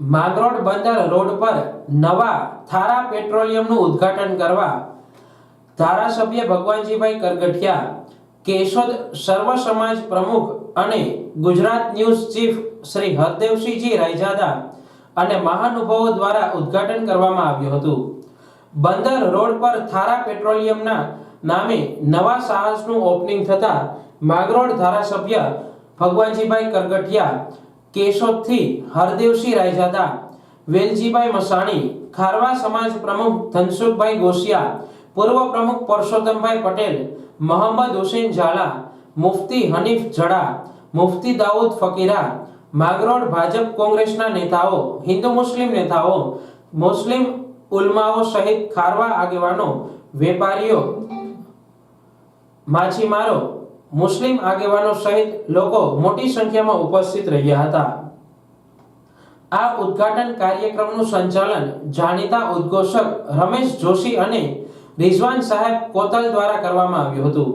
માંગરોળ બંદર રોડ પર નવા થારા પેટ્રોલિયમનું ઉદ્ઘાટન કરવા ધારાસભ્ય ભગવાનજીભાઈ કરગઠિયા, કેશોદ સર્વ સમાજ પ્રમુખ અને ગુજરાત ન્યૂઝ ચીફ શ્રી હરદેવસિંહજી રાયજાદા અને મહાનુભાવો દ્વારા ઉદ્ઘાટન કરવામાં આવ્યું હતું। બંદર રોડ પર થારા પેટ્રોલિયમના નામે નવા સાહસનું ઓપનિંગ થતા માંગરોળ ધારાસભ્ય ભગવાનજીભાઈ કરગઠિયા, કેશોદથી હરદેવસિંહ રાયજાદા, વેલજીભાઈ મસાણી, ખારવા સમાજ પ્રમુખ ધનસુખભાઈ ગોસિયા, પૂર્વ પ્રમુખ પરસોત્તમભાઈ પટેલ, મોહમ્મદ હુસૈન ઝાલા, મુફ્તી હનીફ જડા, મુફ્તી દાઉદ ફકીરા, માંગરોળ ભાજપ કોંગ્રેસના નેતાઓ, હિન્દુ મુસ્લિમ નેતાઓ, મુસ્લિમ ઉલમાઓ સહિત ખારવા આગેવાનો, વેપારીઓ, માછીમારો, મુસ્લિમ આગેવાનો સહિત લોકો મોટી સંખ્યામાં ઉપસ્થિત રહ્યા હતા। આ ઉદ્ઘાટન કાર્યક્રમનું સંચાલન જાણીતા ઉદ્ઘોષક રમેશ જોશી અને રિઝવાન સાહેબ કોતલ દ્વારા કરવામાં આવ્યું હતું।